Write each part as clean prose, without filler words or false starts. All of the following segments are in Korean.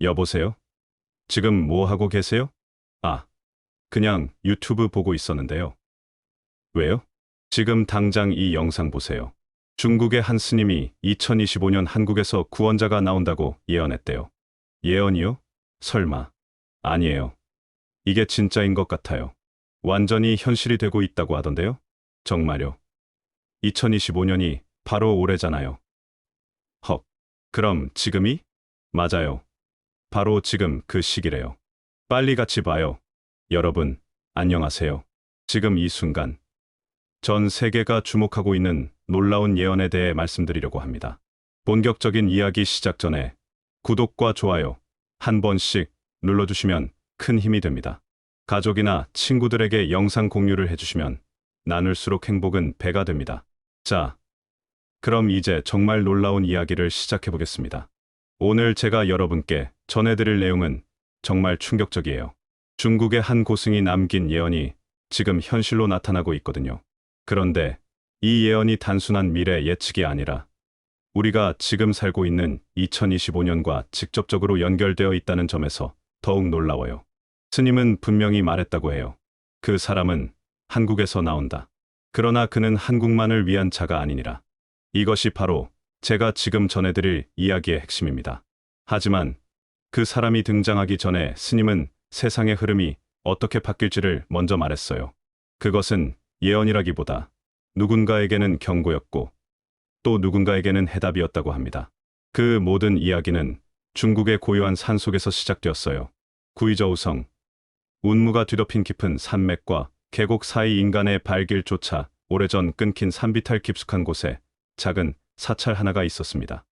여보세요? 지금 뭐 하고 계세요? 아, 그냥 유튜브 보고 있었는데요. 왜요? 지금 당장 이 영상 보세요. 중국의 한 스님이 2025년 한국에서 구원자가 나온다고 예언했대요. 예언이요? 설마. 아니에요. 이게 진짜인 것 같아요. 완전히 현실이 되고 있다고 하던데요? 정말요. 2025년이 바로 올해잖아요. 헉. 그럼 지금이? 맞아요. 바로 지금 그 시기래요. 빨리 같이 봐요. 여러분, 안녕하세요. 지금 이 순간, 전 세계가 주목하고 있는 놀라운 예언에 대해 말씀드리려고 합니다. 본격적인 이야기 시작 전에 구독과 좋아요 한 번씩 눌러주시면 큰 힘이 됩니다. 가족이나 친구들에게 영상 공유를 해주시면 나눌수록 행복은 배가 됩니다. 자, 그럼 이제 정말 놀라운 이야기를 시작해 보겠습니다. 오늘 제가 여러분께 전해드릴 내용은 정말 충격적이에요. 중국의 한 고승이 남긴 예언이 지금 현실로 나타나고 있거든요. 그런데 이 예언이 단순한 미래 예측이 아니라 우리가 지금 살고 있는 2025년과 직접적으로 연결되어 있다는 점에서 더욱 놀라워요. 스님은 분명히 말했다고 해요. 그 사람은 한국에서 나온다. 그러나 그는 한국만을 위한 자가 아니니라. 이것이 바로 제가 지금 전해드릴 이야기의 핵심입니다. 하지만 그 사람이 등장하기 전에 스님은 세상의 흐름이 어떻게 바뀔지를 먼저 말했어요. 그것은 예언이라기보다 누군가에게는 경고였고 또 누군가에게는 해답이었다고 합니다. 그 모든 이야기는 중국의 고요한 산속에서 시작되었어요. 구이저우성, 운무가 뒤덮인 깊은 산맥과 계곡 사이 인간의 발길조차 오래전 끊긴 산비탈 깊숙한 곳에 작은 사찰 하나가 있었습니다.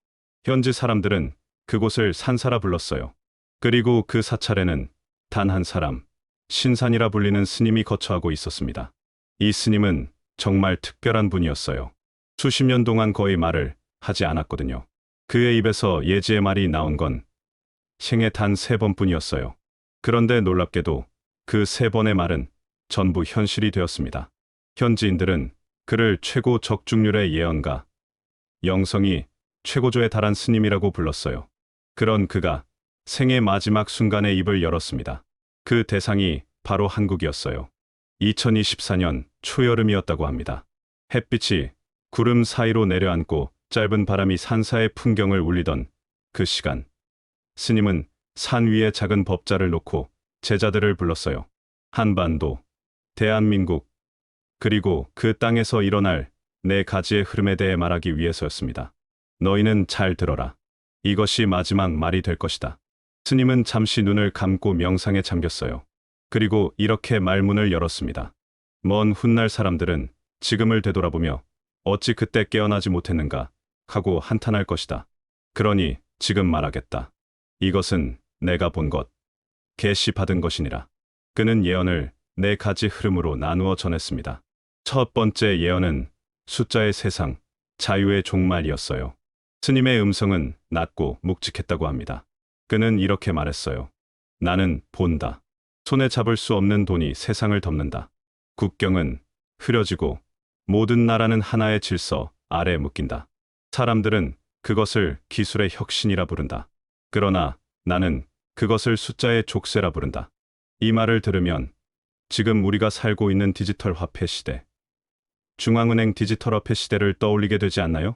현지 사람들은 그곳을 산사라 불렀어요. 그리고 그 사찰에는 단 한 사람, 신산이라 불리는 스님이 거처하고 있었습니다. 이 스님은 정말 특별한 분이었어요. 수십 년 동안 거의 말을 하지 않았거든요. 그의 입에서 예지의 말이 나온 건 생애 단 3번뿐이었어요. 그런데 놀랍게도 그 3번의 말은 전부 현실이 되었습니다. 현지인들은 그를 최고 적중률의 예언가, 영성이 최고조에 달한 스님이라고 불렀어요. 그런 그가 생의 마지막 순간에 입을 열었습니다. 그 대상이 바로 한국이었어요. 2024년 초여름이었다고 합니다. 햇빛이 구름 사이로 내려앉고 짧은 바람이 산사의 풍경을 울리던 그 시간, 스님은 산 위에 작은 법자를 놓고 제자들을 불렀어요. 한반도, 대한민국, 그리고 그 땅에서 일어날 4가지의 흐름에 대해 말하기 위해서였습니다. 너희는 잘 들어라. 이것이 마지막 말이 될 것이다. 스님은 잠시 눈을 감고 명상에 잠겼어요. 그리고 이렇게 말문을 열었습니다. 먼 훗날 사람들은 지금을 되돌아보며 어찌 그때 깨어나지 못했는가 하고 한탄할 것이다. 그러니 지금 말하겠다. 이것은 내가 본 것, 계시받은 것이니라. 그는 예언을 4가지 흐름으로 나누어 전했습니다. 첫 번째 예언은 숫자의 세상, 자유의 종말이었어요. 스님의 음성은 낮고 묵직했다고 합니다. 그는 이렇게 말했어요. 나는 본다. 손에 잡을 수 없는 돈이 세상을 덮는다. 국경은 흐려지고 모든 나라는 하나의 질서 아래 묶인다. 사람들은 그것을 기술의 혁신이라 부른다. 그러나 나는 그것을 숫자의 족쇄라 부른다. 이 말을 들으면 지금 우리가 살고 있는 디지털 화폐 시대, 중앙은행 디지털 화폐 시대를 떠올리게 되지 않나요?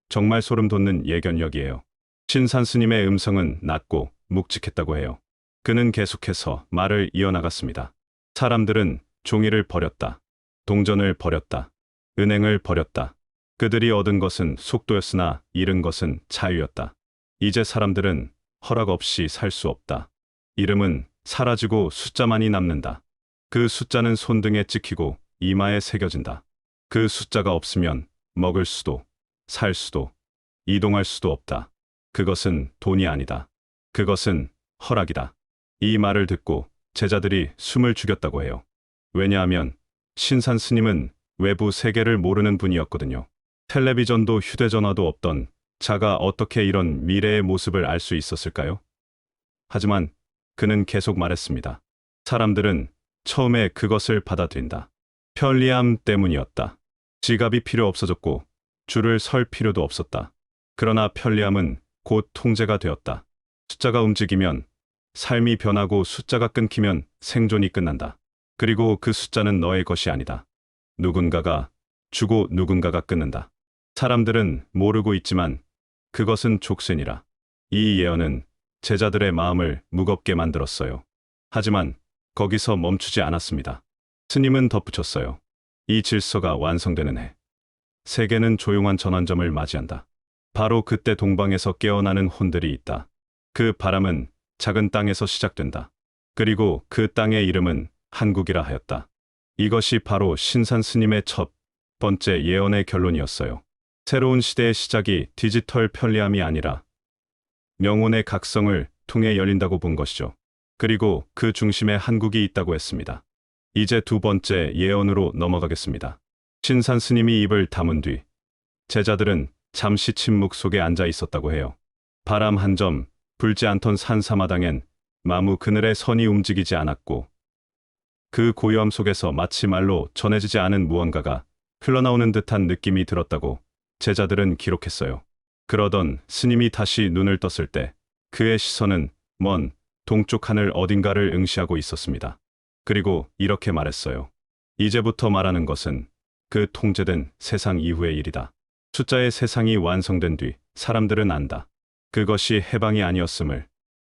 정말 소름 돋는 예견력이에요. 신산 스님의 음성은 낮고 묵직했다고 해요. 그는 계속해서 말을 이어나갔습니다. 사람들은 종이를 버렸다. 동전을 버렸다. 은행을 버렸다. 그들이 얻은 것은 속도였으나 잃은 것은 자유였다. 이제 사람들은 허락 없이 살 수 없다. 이름은 사라지고 숫자만이 남는다. 그 숫자는 손등에 찍히고 이마에 새겨진다. 그 숫자가 없으면 먹을 수도, 살 수도, 이동할 수도 없다. 그것은 돈이 아니다. 그것은 허락이다. 이 말을 듣고 제자들이 숨을 죽였다고 해요. 왜냐하면 신산 스님은 외부 세계를 모르는 분이었거든요. 텔레비전도 휴대전화도 없던 자가 어떻게 이런 미래의 모습을 알 수 있었을까요? 하지만 그는 계속 말했습니다. 사람들은 처음에 그것을 받아들인다. 편리함 때문이었다. 지갑이 필요 없어졌고 줄을 설 필요도 없었다. 그러나 편리함은 곧 통제가 되었다. 숫자가 움직이면 삶이 변하고 숫자가 끊기면 생존이 끝난다. 그리고 그 숫자는 너의 것이 아니다. 누군가가 주고 누군가가 끊는다. 사람들은 모르고 있지만 그것은 족쇄니라. 이 예언은 제자들의 마음을 무겁게 만들었어요. 하지만 거기서 멈추지 않았습니다. 스님은 덧붙였어요. 이 질서가 완성되는 해, 세계는 조용한 전환점을 맞이한다. 바로 그때 동방에서 깨어나는 혼들이 있다. 그 바람은 작은 땅에서 시작된다. 그리고 그 땅의 이름은 한국이라 하였다. 이것이 바로 신산 스님의 첫 번째 예언의 결론이었어요. 새로운 시대의 시작이 디지털 편리함이 아니라 명운의 각성을 통해 열린다고 본 것이죠. 그리고 그 중심에 한국이 있다고 했습니다. 이제 두 번째 예언으로 넘어가겠습니다. 신산 스님이 입을 다문 뒤 제자들은 잠시 침묵 속에 앉아 있었다고 해요. 바람 한 점 불지 않던 산사마당엔 마무 그늘의 선이 움직이지 않았고 그 고요함 속에서 마치 말로 전해지지 않은 무언가가 흘러나오는 듯한 느낌이 들었다고 제자들은 기록했어요. 그러던 스님이 다시 눈을 떴을 때 그의 시선은 먼 동쪽 하늘 어딘가를 응시하고 있었습니다. 그리고 이렇게 말했어요. 이제부터 말하는 것은 그 통제된 세상 이후의 일이다. 숫자의 세상이 완성된 뒤 사람들은 안다. 그것이 해방이 아니었음을.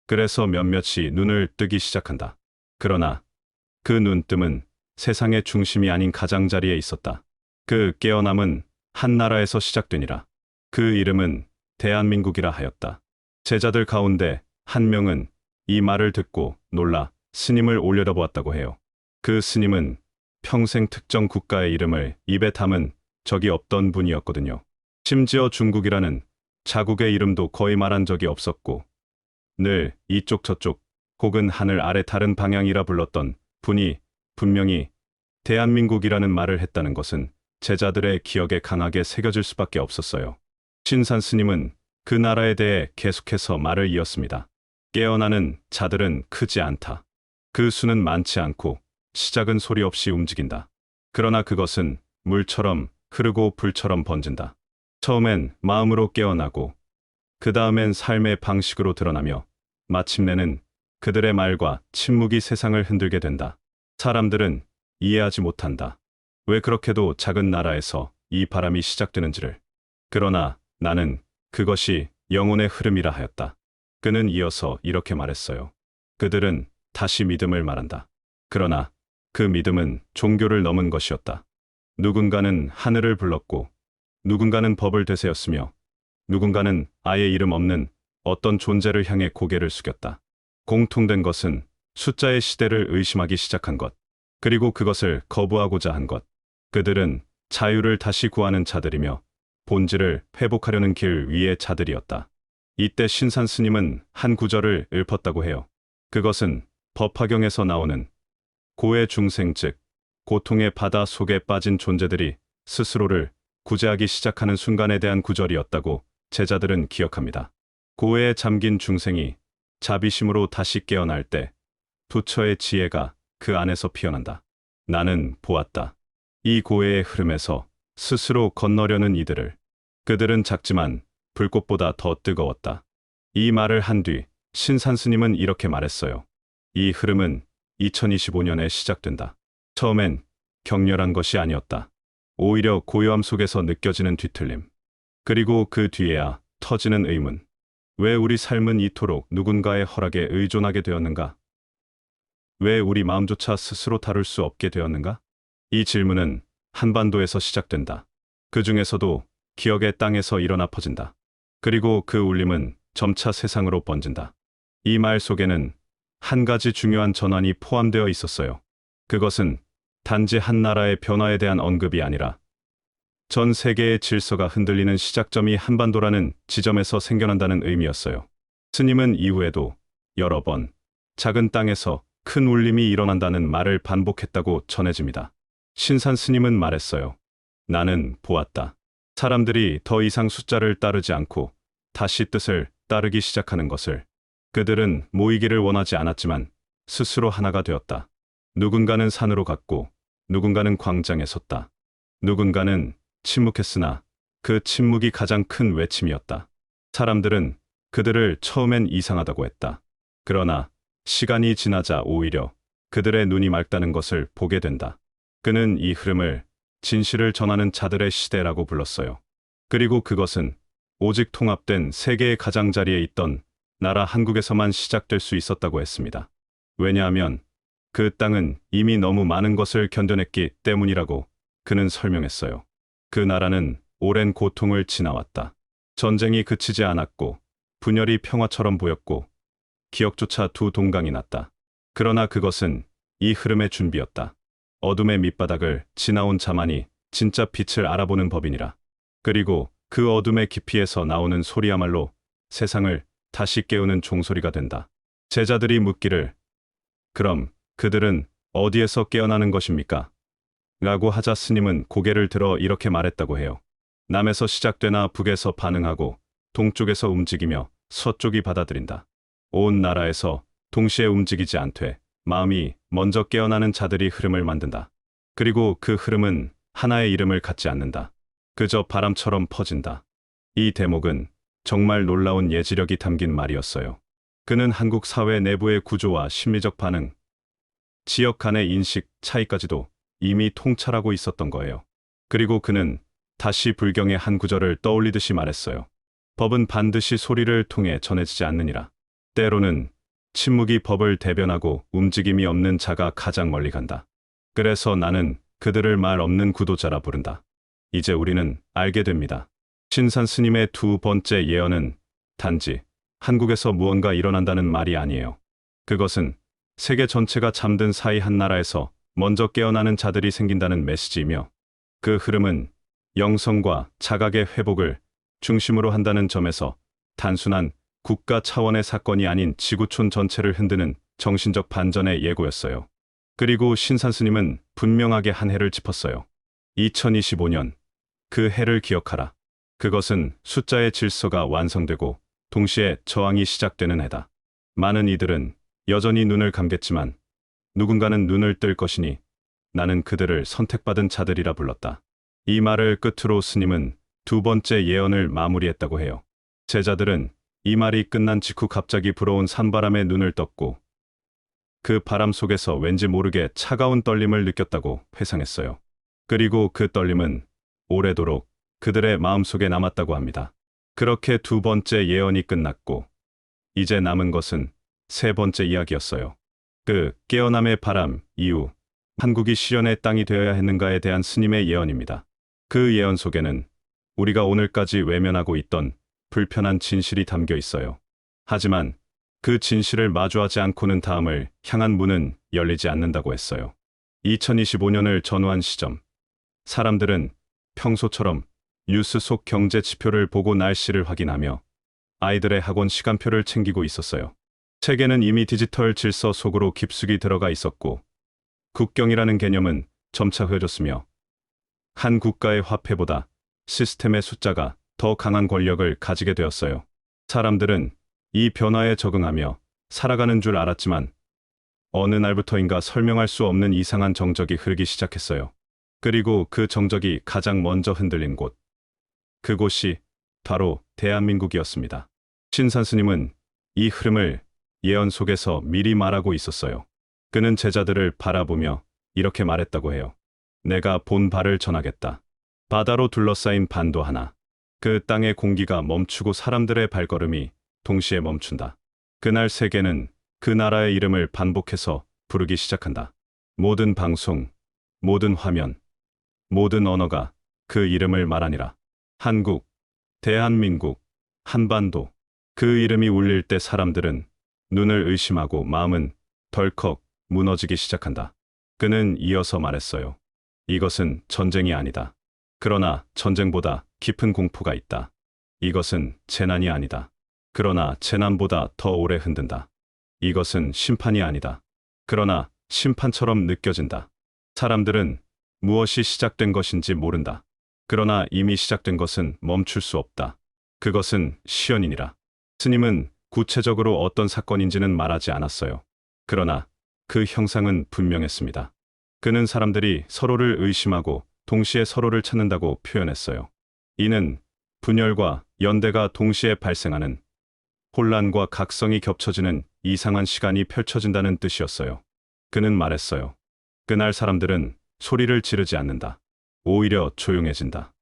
그래서 몇몇이 눈을 뜨기 시작한다. 그러나 그 눈뜸은 세상의 중심이 아닌 가장자리에 있었다. 그 깨어남은 한 나라에서 시작되니라. 그 이름은 대한민국이라 하였다. 제자들 가운데 한 명은 이 말을 듣고 놀라 스님을 올려다보았다고 해요. 그 스님은 평생 특정 국가의 이름을 입에 담은 적이 없던 분이었거든요. 심지어 중국이라는 자국의 이름도 거의 말한 적이 없었고 늘 이쪽 저쪽 혹은 하늘 아래 다른 방향이라 불렀던 분이 분명히 대한민국이라는 말을 했다는 것은 제자들의 기억에 강하게 새겨질 수밖에 없었어요. 신산 스님은 그 나라에 대해 계속해서 말을 이었습니다. 깨어나는 자들은 크지 않다. 그 수는 많지 않고 시작은 소리 없이 움직인다. 그러나 그것은 물처럼 흐르고 불처럼 번진다. 처음엔 마음으로 깨어나고 그 다음엔 삶의 방식으로 드러나며 마침내는 그들의 말과 침묵이 세상을 흔들게 된다. 사람들은 이해하지 못한다. 왜 그렇게도 작은 나라에서 이 바람이 시작되는지를. 그러나 나는 그것이 영혼의 흐름이라 하였다. 그는 이어서 이렇게 말했어요. 그들은 다시 믿음을 말한다. 그러나 그 믿음은 종교를 넘은 것이었다. 누군가는 하늘을 불렀고 누군가는 법을 되새었으며 누군가는 아예 이름 없는 어떤 존재를 향해 고개를 숙였다. 공통된 것은 숫자의 시대를 의심하기 시작한 것, 그리고 그것을 거부하고자 한 것. 그들은 자유를 다시 구하는 자들이며 본질을 회복하려는 길 위의 자들이었다. 이때 신산 스님은 한 구절을 읊었다고 해요. 그것은 법화경에서 나오는 고의 중생 즉 고통의 바다 속에 빠진 존재들이 스스로를 구제하기 시작하는 순간에 대한 구절이었다고 제자들은 기억합니다. 고해에 잠긴 중생이 자비심으로 다시 깨어날 때 부처의 지혜가 그 안에서 피어난다. 나는 보았다. 이 고해의 흐름에서 스스로 건너려는 이들을. 그들은 작지만 불꽃보다 더 뜨거웠다. 이 말을 한 뒤 신산 스님은 이렇게 말했어요. 이 흐름은 2025년에 시작된다. 처음엔 격렬한 것이 아니었다. 오히려 고요함 속에서 느껴지는 뒤틀림. 그리고 그 뒤에야 터지는 의문. 왜 우리 삶은 이토록 누군가의 허락에 의존하게 되었는가? 왜 우리 마음조차 스스로 다룰 수 없게 되었는가? 이 질문은 한반도에서 시작된다. 그 중에서도 기억의 땅에서 일어나 퍼진다. 그리고 그 울림은 점차 세상으로 번진다. 이 말 속에는 한 가지 중요한 전환이 포함되어 있었어요. 그것은 단지 한 나라의 변화에 대한 언급이 아니라 전 세계의 질서가 흔들리는 시작점이 한반도라는 지점에서 생겨난다는 의미였어요. 스님은 이후에도 여러 번 작은 땅에서 큰 울림이 일어난다는 말을 반복했다고 전해집니다. 신산 스님은 말했어요. 나는 보았다. 사람들이 더 이상 숫자를 따르지 않고 다시 뜻을 따르기 시작하는 것을. 그들은 모이기를 원하지 않았지만 스스로 하나가 되었다. 누군가는 산으로 갔고 누군가는 광장에 섰다. 누군가는 침묵했으나 그 침묵이 가장 큰 외침이었다. 사람들은 그들을 처음엔 이상하다고 했다. 그러나 시간이 지나자 오히려 그들의 눈이 맑다는 것을 보게 된다. 그는 이 흐름을 진실을 전하는 자들의 시대라고 불렀어요. 그리고 그것은 오직 통합된 세계의 가장자리에 있던 나라 한국에서만 시작될 수 있었다고 했습니다. 왜냐하면 그 땅은 이미 너무 많은 것을 견뎌냈기 때문이라고 그는 설명했어요. 그 나라는 오랜 고통을 지나왔다. 전쟁이 그치지 않았고 분열이 평화처럼 보였고 기억조차 두 동강이 났다. 그러나 그것은 이 흐름의 준비였다. 어둠의 밑바닥을 지나온 자만이 진짜 빛을 알아보는 법이니라. 그리고 그 어둠의 깊이에서 나오는 소리야말로 세상을 다시 깨우는 종소리가 된다. 제자들이 묻기를, 그럼 그들은 어디에서 깨어나는 것입니까? 라고 하자 스님은 고개를 들어 이렇게 말했다고 해요. 남에서 시작되나 북에서 반응하고 동쪽에서 움직이며 서쪽이 받아들인다. 온 나라에서 동시에 움직이지 않되 마음이 먼저 깨어나는 자들이 흐름을 만든다. 그리고 그 흐름은 하나의 이름을 갖지 않는다. 그저 바람처럼 퍼진다. 이 대목은 정말 놀라운 예지력이 담긴 말이었어요. 그는 한국 사회 내부의 구조와 심리적 반응, 지역 간의 인식 차이까지도 이미 통찰하고 있었던 거예요. 그리고 그는 다시 불경의 한 구절을 떠올리듯이 말했어요. 법은 반드시 소리를 통해 전해지지 않느니라. 때로는 침묵이 법을 대변하고 움직임이 없는 자가 가장 멀리 간다. 그래서 나는 그들을 말 없는 구도자라 부른다. 이제 우리는 알게 됩니다. 신산 스님의 두 번째 예언은 단지 한국에서 무언가 일어난다는 말이 아니에요. 그것은 세계 전체가 잠든 사이 한 나라에서 먼저 깨어나는 자들이 생긴다는 메시지이며 그 흐름은 영성과 자각의 회복을 중심으로 한다는 점에서 단순한 국가 차원의 사건이 아닌 지구촌 전체를 흔드는 정신적 반전의 예고였어요. 그리고 신산 스님은 분명하게 한 해를 짚었어요. 2025년, 그 해를 기억하라. 그것은 숫자의 질서가 완성되고 동시에 저항이 시작되는 해다. 많은 이들은 여전히 눈을 감겠지만 누군가는 눈을 뜰 것이니 나는 그들을 선택받은 자들이라 불렀다. 이 말을 끝으로 스님은 두 번째 예언을 마무리했다고 해요. 제자들은 이 말이 끝난 직후 갑자기 불어온 산바람에 눈을 떴고 그 바람 속에서 왠지 모르게 차가운 떨림을 느꼈다고 회상했어요. 그리고 그 떨림은 오래도록 그들의 마음속에 남았다고 합니다. 그렇게 두 번째 예언이 끝났고 이제 남은 것은 세 번째 이야기였어요. 그 깨어남의 바람 이후 한국이 실현의 땅이 되어야 했는가에 대한 스님의 예언입니다. 그 예언 속에는 우리가 오늘까지 외면하고 있던 불편한 진실이 담겨 있어요. 하지만 그 진실을 마주하지 않고는 다음을 향한 문은 열리지 않는다고 했어요. 2025년을 전후한 시점, 사람들은 평소처럼 뉴스 속 경제 지표를 보고 날씨를 확인하며 아이들의 학원 시간표를 챙기고 있었어요. 세계는 이미 디지털 질서 속으로 깊숙이 들어가 있었고 국경이라는 개념은 점차 흐려졌으며 한 국가의 화폐보다 시스템의 숫자가 더 강한 권력을 가지게 되었어요. 사람들은 이 변화에 적응하며 살아가는 줄 알았지만 어느 날부터인가 설명할 수 없는 이상한 정적이 흐르기 시작했어요. 그리고 그 정적이 가장 먼저 흔들린 곳, 그곳이 바로 대한민국이었습니다. 신산 스님은 이 흐름을 예언 속에서 미리 말하고 있었어요. 그는 제자들을 바라보며 이렇게 말했다고 해요. 내가 본 바를 전하겠다. 바다로 둘러싸인 반도 하나. 그 땅의 공기가 멈추고 사람들의 발걸음이 동시에 멈춘다. 그날 세계는 그 나라의 이름을 반복해서 부르기 시작한다. 모든 방송, 모든 화면, 모든 언어가 그 이름을 말하니라. 한국, 대한민국, 한반도. 그 이름이 울릴 때 사람들은 눈을 의심하고 마음은 덜컥 무너지기 시작한다. 그는 이어서 말했어요. 이것은 전쟁이 아니다. 그러나 전쟁보다 깊은 공포가 있다. 이것은 재난이 아니다. 그러나 재난보다 더 오래 흔든다. 이것은 심판이 아니다. 그러나 심판처럼 느껴진다. 사람들은 무엇이 시작된 것인지 모른다. 그러나 이미 시작된 것은 멈출 수 없다. 그것은 시연이니라. 스님은 구체적으로 어떤 사건인지는 말하지 않았어요. 그러나 그 형상은 분명했습니다. 그는 사람들이 서로를 의심하고 동시에 서로를 찾는다고 표현했어요. 이는 분열과 연대가 동시에 발생하는 혼란과 각성이 겹쳐지는 이상한 시간이 펼쳐진다는 뜻이었어요. 그는 말했어요. 그날 사람들은 소리를 지르지 않는다. 오히려 조용해진다.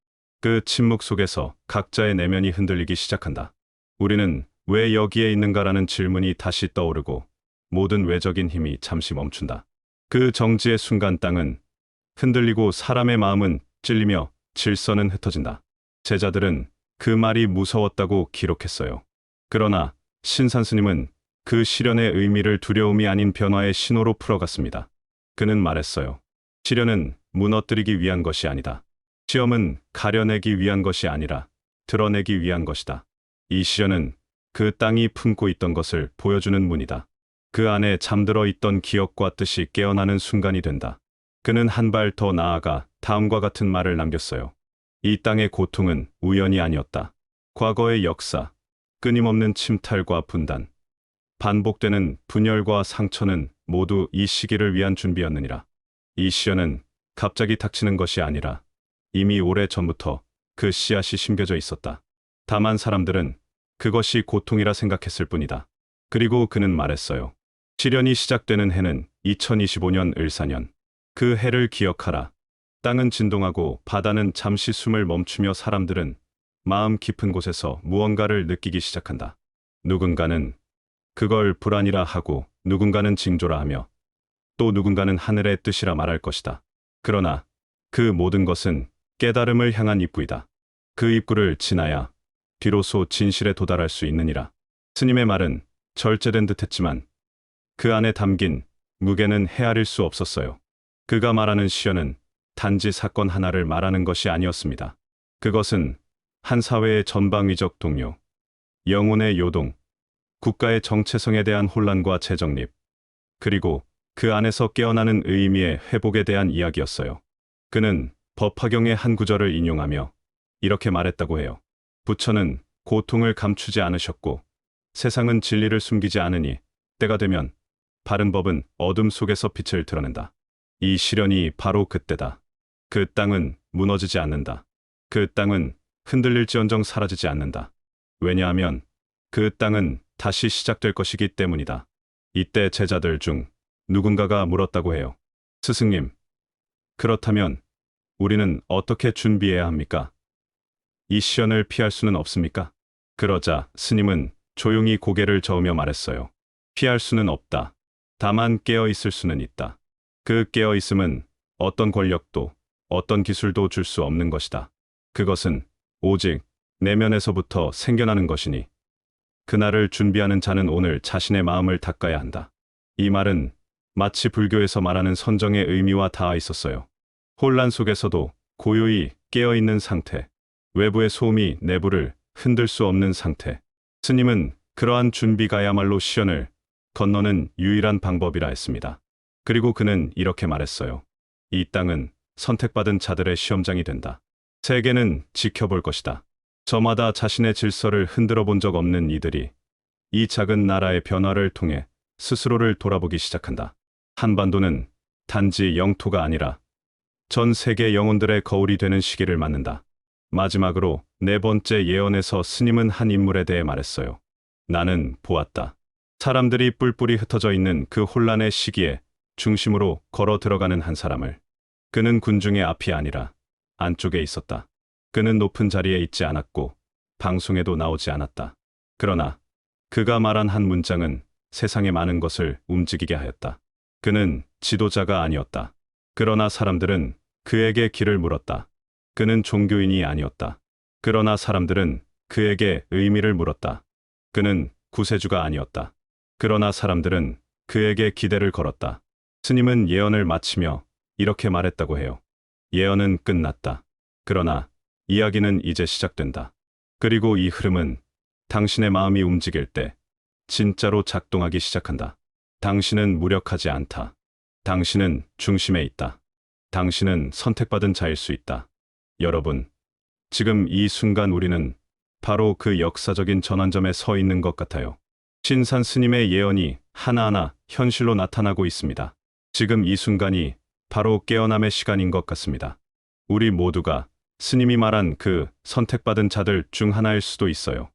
그 침묵 속에서 각자의 내면이 흔들리기 시작한다. 우리는 왜 여기에 있는가라는 질문이 다시 떠오르고 모든 외적인 힘이 잠시 멈춘다. 그 정지의 순간 땅은 흔들리고 사람의 마음은 찔리며 질서는 흩어진다. 제자들은 그 말이 무서웠다고 기록했어요. 그러나 신산 스님은 그 시련의 의미를 두려움이 아닌 변화의 신호로 풀어갔습니다. 그는 말했어요. 시련은 무너뜨리기 위한 것이 아니다. 시험은 가려내기 위한 것이 아니라 드러내기 위한 것이다. 이 시련은 그 땅이 품고 있던 것을 보여주는 문이다. 그 안에 잠들어 있던 기억과 뜻이 깨어나는 순간이 된다. 그는 한 발 더 나아가 다음과 같은 말을 남겼어요. 이 땅의 고통은 우연이 아니었다. 과거의 역사, 끊임없는 침탈과 분단, 반복되는 분열과 상처는 모두 이 시기를 위한 준비였느니라. 이 시련은 갑자기 닥치는 것이 아니라 이미 오래 전부터 그 씨앗이 심겨져 있었다. 다만 사람들은 그것이 고통이라 생각했을 뿐이다. 그리고 그는 말했어요. 시련이 시작되는 해는 2025년 을사년. 그 해를 기억하라. 땅은 진동하고 바다는 잠시 숨을 멈추며 사람들은 마음 깊은 곳에서 무언가를 느끼기 시작한다. 누군가는 그걸 불안이라 하고 누군가는 징조라 하며 또 누군가는 하늘의 뜻이라 말할 것이다. 그러나 그 모든 것은 깨달음을 향한 입구이다. 그 입구를 지나야 비로소 진실에 도달할 수 있느니라. 스님의 말은 절제된 듯했지만 그 안에 담긴 무게는 헤아릴 수 없었어요. 그가 말하는 시련은 단지 사건 하나를 말하는 것이 아니었습니다. 그것은 한 사회의 전방위적 동요, 영혼의 요동, 국가의 정체성에 대한 혼란과 재정립, 그리고 그 안에서 깨어나는 의미의 회복에 대한 이야기였어요. 그는 법화경의 한 구절을 인용하며 이렇게 말했다고 해요. 부처는 고통을 감추지 않으셨고 세상은 진리를 숨기지 않으니 때가 되면 바른 법은 어둠 속에서 빛을 드러낸다. 이 시련이 바로 그때다. 그 땅은 무너지지 않는다. 그 땅은 흔들릴지언정 사라지지 않는다. 왜냐하면 그 땅은 다시 시작될 것이기 때문이다. 이때 제자들 중 누군가가 물었다고 해요. 스승님, 그렇다면 우리는 어떻게 준비해야 합니까? 이 시련을 피할 수는 없습니까? 그러자 스님은 조용히 고개를 저으며 말했어요. 피할 수는 없다. 다만 깨어 있을 수는 있다. 그 깨어 있음은 어떤 권력도 어떤 기술도 줄 수 없는 것이다. 그것은 오직 내면에서부터 생겨나는 것이니 그날을 준비하는 자는 오늘 자신의 마음을 닦아야 한다. 이 말은 마치 불교에서 말하는 선정의 의미와 닿아 있었어요. 혼란 속에서도 고요히 깨어있는 상태, 외부의 소음이 내부를 흔들 수 없는 상태. 스님은 그러한 준비가야말로 시련을 건너는 유일한 방법이라 했습니다. 그리고 그는 이렇게 말했어요. 이 땅은 선택받은 자들의 시험장이 된다. 세계는 지켜볼 것이다. 저마다 자신의 질서를 흔들어 본 적 없는 이들이 이 작은 나라의 변화를 통해 스스로를 돌아보기 시작한다. 한반도는 단지 영토가 아니라 전 세계 영혼들의 거울이 되는 시기를 맞는다. 마지막으로 네 번째 예언에서 스님은 한 인물에 대해 말했어요. 나는 보았다. 사람들이 뿔뿔이 흩어져 있는 그 혼란의 시기에 중심으로 걸어 들어가는 한 사람을. 그는 군중의 앞이 아니라 안쪽에 있었다. 그는 높은 자리에 있지 않았고 방송에도 나오지 않았다. 그러나 그가 말한 한 문장은 세상의 많은 것을 움직이게 하였다. 그는 지도자가 아니었다. 그러나 사람들은 그에게 길을 물었다. 그는 종교인이 아니었다. 그러나 사람들은 그에게 의미를 물었다. 그는 구세주가 아니었다. 그러나 사람들은 그에게 기대를 걸었다. 스님은 예언을 마치며 이렇게 말했다고 해요. 예언은 끝났다. 그러나 이야기는 이제 시작된다. 그리고 이 흐름은 당신의 마음이 움직일 때 진짜로 작동하기 시작한다. 당신은 무력하지 않다. 당신은 중심에 있다. 당신은 선택받은 자일 수 있다. 여러분, 지금 이 순간 우리는 바로 그 역사적인 전환점에 서 있는 것 같아요. 신산 스님의 예언이 하나하나 현실로 나타나고 있습니다. 지금 이 순간이 바로 깨어남의 시간인 것 같습니다. 우리 모두가 스님이 말한 그 선택받은 자들 중 하나일 수도 있어요.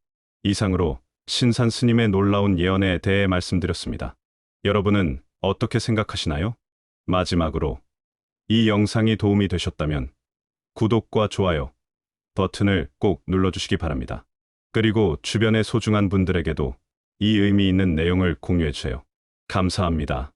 이상으로 신산 스님의 놀라운 예언에 대해 말씀드렸습니다. 여러분은 어떻게 생각하시나요? 마지막으로 이 영상이 도움이 되셨다면 구독과 좋아요 버튼을 꼭 눌러주시기 바랍니다. 그리고 주변의 소중한 분들에게도 이 의미 있는 내용을 공유해주세요. 감사합니다.